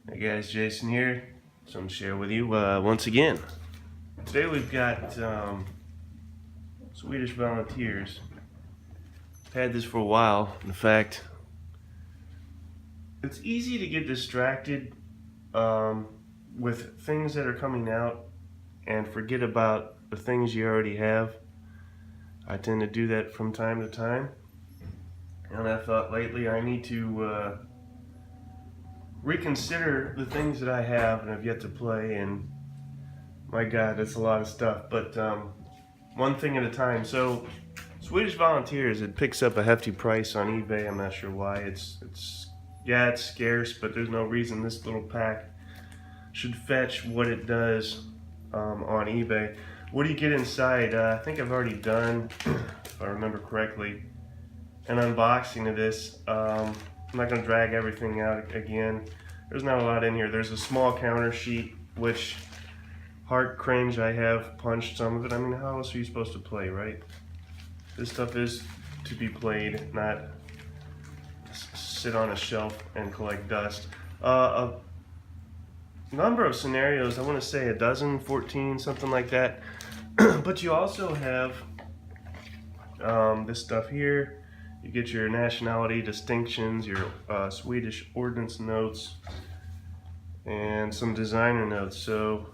Hey guys, Jason here. Something to share with you once again. Today we've got Swedish volunteers. I've had this for a while. In fact, it's easy to get distracted with things that are coming out and forget about the things you already have. I tend to do that from time to time, and I thought lately I need to reconsider the things that I have and have yet to play, and my God, that's a lot of stuff, but one thing at a time. So Swedish Volunteers, it picks up a hefty price on eBay. I'm not sure why. It's scarce, but there's no reason this little pack should fetch what it does on eBay. What do you get inside? I think I've already done, if I remember correctly, an unboxing of this. I'm not going to drag everything out again. There's not a lot in here. There's a small counter sheet, which, heart cringe, I have punched some of it. I mean, how else are you supposed to play, right? This stuff is to be played, not sit on a shelf and collect dust. A number of scenarios, I want to say a dozen, 14, something like that. But you also have this stuff here. You get your nationality distinctions, your Swedish ordnance notes, and some designer notes. So,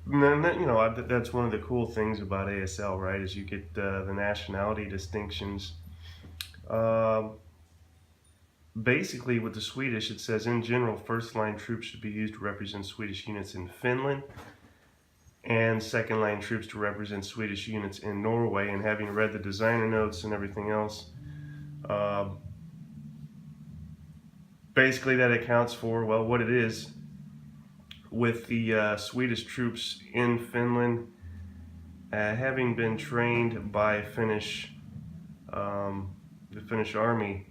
that's one of the cool things about ASL, right? Is you get the nationality distinctions. Basically, with the Swedish, it says, in general, first-line troops should be used to represent Swedish units in Finland, and second-line troops to represent Swedish units in Norway. And having read the designer notes and everything else, basically that accounts for, well, what it is. With the Swedish troops in Finland, having been trained by the Finnish army,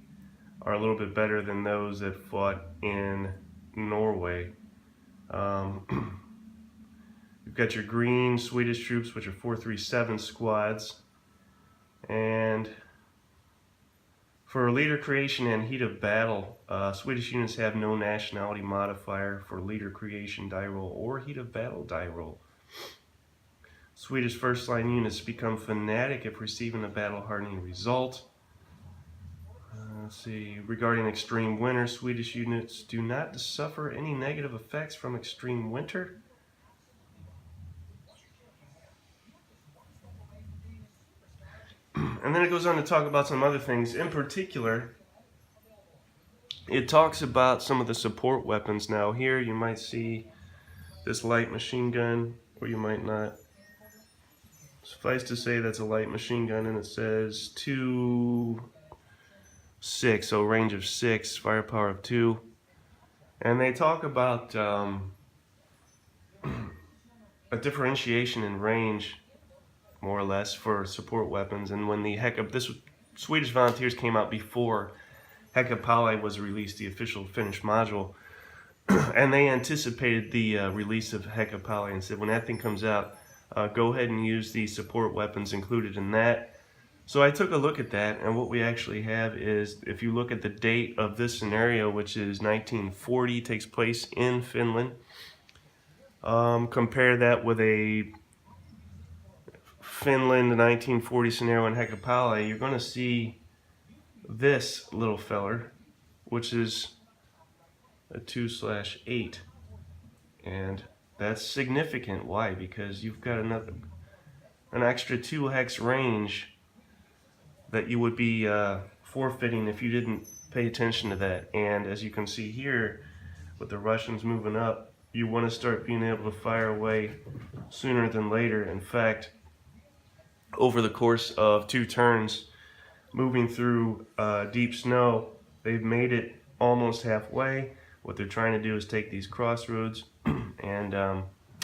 are a little bit better than those that fought in Norway. You've got your green Swedish troops, which are 437 squads. And for leader creation and heat of battle, Swedish units have no nationality modifier for leader creation die roll or heat of battle die roll. Swedish first line units become fanatic if receiving a battle hardening result. Let's see, regarding extreme winter, Swedish units do not suffer any negative effects from extreme winter. And then it goes on to talk about some other things. In particular, it talks about some of the support weapons. Now here you might see this light machine gun, or you might not. Suffice to say that's a light machine gun, and it says 2.6, so range of 6, firepower of 2. And they talk about a differentiation in range, more or less, for support weapons. And when the this Swedish Volunteers came out before Hakkapeliitta was released, the official Finnish module, and they anticipated the release of Hakkapeliitta and said, when that thing comes out, go ahead and use the support weapons included in that. So I took a look at that, and what we actually have is, if you look at the date of this scenario, which is 1940, takes place in Finland, compare that with a Finland 1940 scenario in Hakkapeliitta, you're going to see this little feller, which is a 2/8, and that's significant. Why? Because you've got an extra 2 hex range that you would be forfeiting if you didn't pay attention to that. And as you can see here, with the Russians moving up, you want to start being able to fire away sooner than later. In fact, over the course of 2 turns, moving through deep snow, they've made it almost halfway. What they're trying to do is take these crossroads, and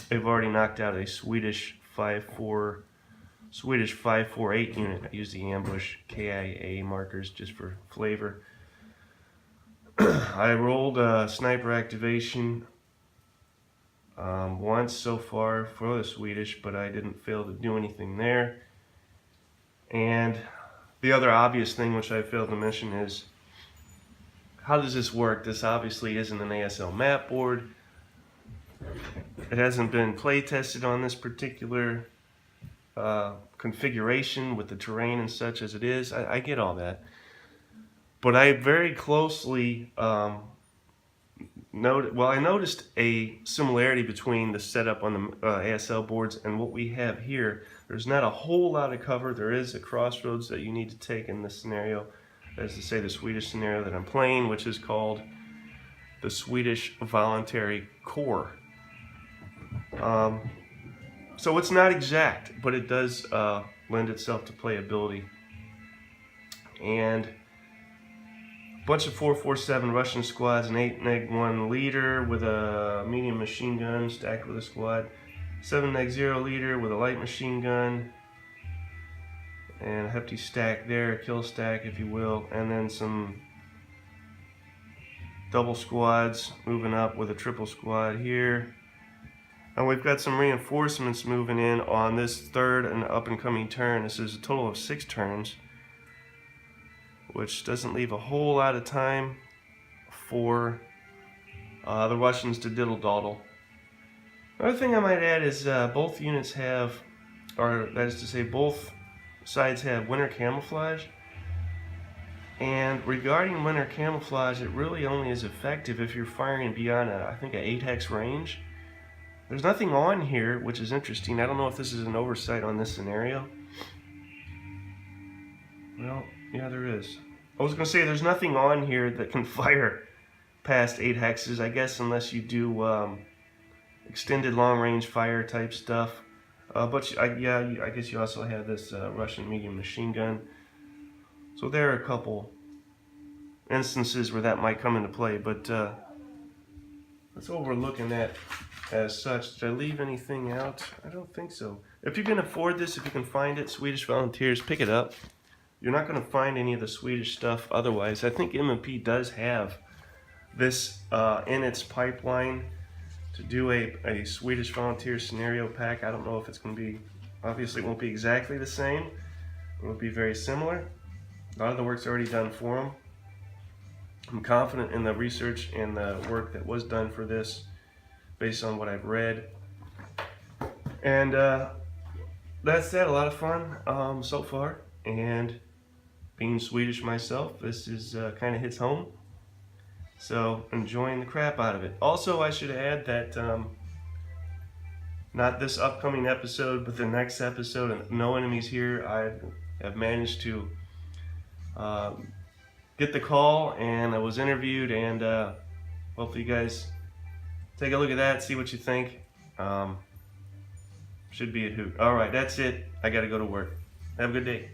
they've already knocked out a Swedish 548 unit. I use the ambush KIA markers just for flavor. I rolled sniper activation once so far for the Swedish, but I didn't fail to do anything there. And the other obvious thing which I failed to mention is how does this work? This obviously isn't an ASL map board. It hasn't been play tested on this particular configuration with the terrain and such as it is. I get all that. But I very closely I noticed a similarity between the setup on the ASL boards and what we have here. There's not a whole lot of cover. There is a crossroads that you need to take in this scenario. That is to say, the Swedish scenario that I'm playing, which is called the Swedish Voluntary Core. So it's not exact, but it does lend itself to playability. And a bunch of 447 Russian squads, an 8-neg-1 leader with a medium machine gun stacked with a squad, 7-neg-0 leader with a light machine gun, and a hefty stack there, a kill stack if you will, and then some double squads moving up with a triple squad here. And we've got some reinforcements moving in on this third and up and coming turn. This is a total of 6 turns, which doesn't leave a whole lot of time for the Russians to diddle-daddle. Another thing I might add is both units have, or that is to say both sides have winter camouflage. And regarding winter camouflage, it really only is effective if you're firing beyond I think an 8-hex range. There's nothing on here, which is interesting. I don't know if this is an oversight on this scenario. Well, yeah, there is. I was going to say there's nothing on here that can fire past 8 hexes, I guess, unless you do extended long-range fire type stuff. But I guess you also have this Russian medium machine gun. So there are a couple instances where that might come into play, but that's what we're looking at as such. Did I leave anything out? I don't think so. If you can afford this, if you can find it, Swedish Volunteers, pick it up. You're not going to find any of the Swedish stuff otherwise. I think M&P does have this in its pipeline to do a Swedish Volunteer scenario pack. I don't know if it's going to be, obviously it won't be exactly the same. It will be very similar. A lot of the work's already done for them. I'm confident in the research and the work that was done for this based on what I've read. And that's that, a lot of fun so far. And being Swedish myself, this is kind of hits home. So enjoying the crap out of it. Also, I should add that not this upcoming episode, but the next episode of No Enemies Here, I have managed to get the call, and I was interviewed, and hopefully you guys take a look at that, see what you think. Should be a hoot. Alright, that's it. I gotta go to work. Have a good day.